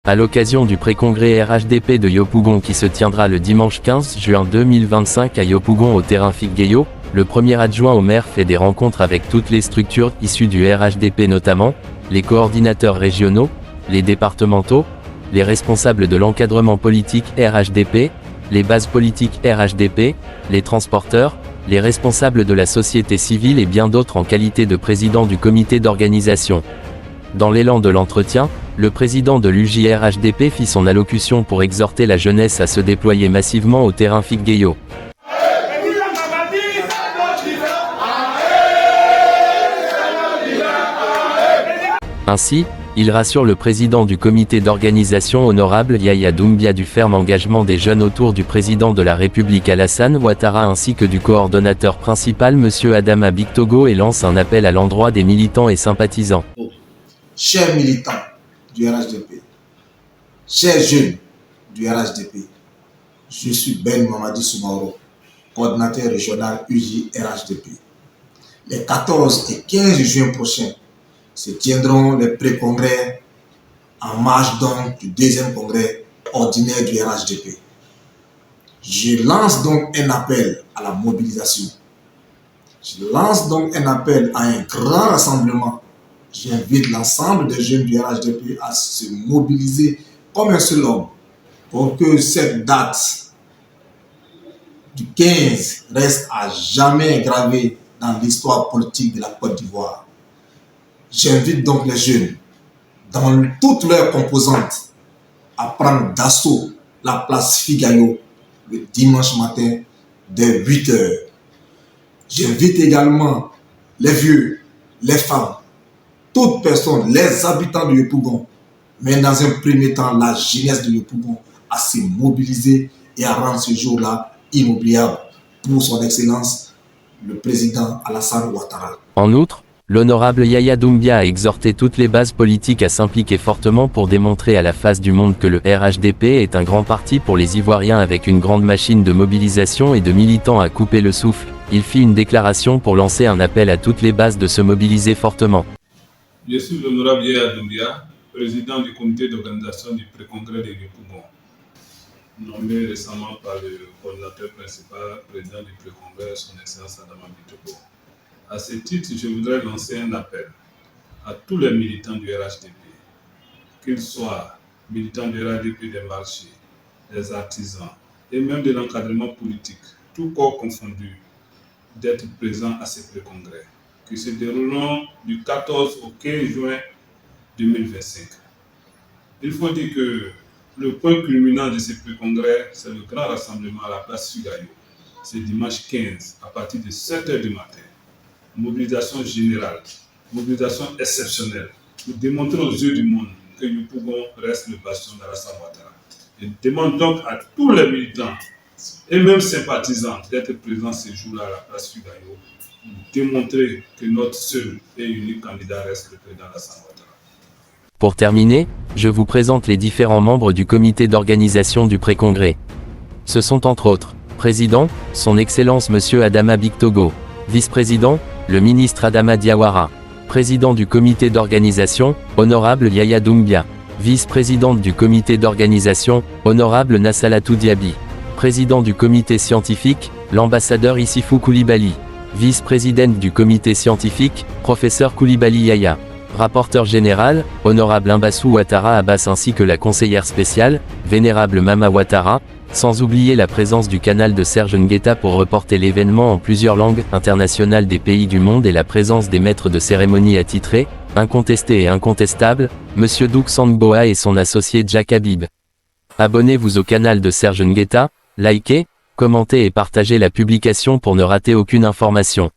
À l'occasion du pré-congrès RHDP de Yopougon qui se tiendra le dimanche 15 juin 2025 à Yopougon au terrain Figueyo, le premier adjoint au maire fait des rencontres avec toutes les structures issues du RHDP, notamment les coordinateurs régionaux, les départementaux, les responsables de l'encadrement politique RHDP, les bases politiques RHDP, les transporteurs, les responsables de la société civile et bien d'autres en qualité de président du comité d'organisation. Dans l'élan de l'entretien, le président de l'UJRHDP fit son allocution pour exhorter la jeunesse à se déployer massivement au terrain Figueyo. Ainsi, il rassure le président du comité d'organisation honorable Yaya Doumbia du ferme engagement des jeunes autour du président de la République Alassane Ouattara ainsi que du coordonnateur principal M. Adama Bictogo et lance un appel à l'endroit des militants et sympathisants. Chers militants du RHDP, chers jeunes du RHDP, je suis Ben Mamadi Soumaoro, coordinateur régional UJRHDP. Les 14 et 15 juin prochains se tiendront les pré-congrès en marge donc du deuxième congrès ordinaire du RHDP. Je lance donc un appel à la mobilisation. Je lance donc un appel à un grand rassemblement. J'invite l'ensemble des jeunes du RHDP à se mobiliser comme un seul homme pour que cette date du 15 reste à jamais gravée dans l'histoire politique de la Côte d'Ivoire. J'invite donc les jeunes, dans toutes leurs composantes, à prendre d'assaut la place Figueyo le dimanche matin dès 8 h. J'invite également les vieux, les femmes, toutes personnes, les habitants de Yopougon, mais dans un premier temps la jeunesse de Yopougon, à se mobiliser et à rendre ce jour-là inoubliable pour son excellence, le président Alassane Ouattara. En outre, l'honorable Yaya Doumbia a exhorté toutes les bases politiques à s'impliquer fortement pour démontrer à la face du monde que le RHDP est un grand parti pour les Ivoiriens avec une grande machine de mobilisation et de militants à couper le souffle. Il fit une déclaration pour lancer un appel à toutes les bases de se mobiliser fortement. Je suis l'honorable Yaya Doumbia, président du comité d'organisation du pré-congrès de Yopougon, nommé récemment par le coordinateur principal, président du pré-congrès, son excellence Adama Bictogo. À ce titre, je voudrais lancer un appel à tous les militants du RHDP, qu'ils soient militants du RHDP des marchés, des artisans et même de l'encadrement politique, tout corps confondu, d'être présents à ces pré-congrès qui se dérouleront du 14 au 15 juin 2025. Il faut dire que le point culminant de ces pré-congrès, c'est le grand rassemblement à la place Figueyo. C'est dimanche 15 à partir de 7 h du matin. Mobilisation générale, mobilisation exceptionnelle, pour démontrer aux yeux du monde que Yopougon reste le bastion d'Alassane Ouattara. Je demande donc à tous les militants et même sympathisants d'être présents ces jours-là à la place Figueyo pour démontrer que notre seul et unique candidat reste le président Alassane Ouattara. Pour terminer, je vous présente les différents membres du comité d'organisation du pré-congrès. Ce sont entre autres, président, son excellence M. Adama Bictogo, vice-président, le ministre Adama Diawara, président du comité d'organisation, honorable Yaya Doumbia, vice-présidente du comité d'organisation, honorable Nassalatou Diaby, président du comité scientifique, l'ambassadeur Issifou Koulibaly, vice-présidente du comité scientifique, professeur Koulibaly Yaya, rapporteur général, honorable Mbassou Ouattara Abbas ainsi que la conseillère spéciale, vénérable Mama Ouattara, sans oublier la présence du canal de Serge Nguetta pour reporter l'événement en plusieurs langues internationales des pays du monde et la présence des maîtres de cérémonie attitrés, incontestés et incontestables, M. Douk Sangboa et son associé Jack Habib. Abonnez-vous au canal de Serge Nguetta, likez, commentez et partagez la publication pour ne rater aucune information.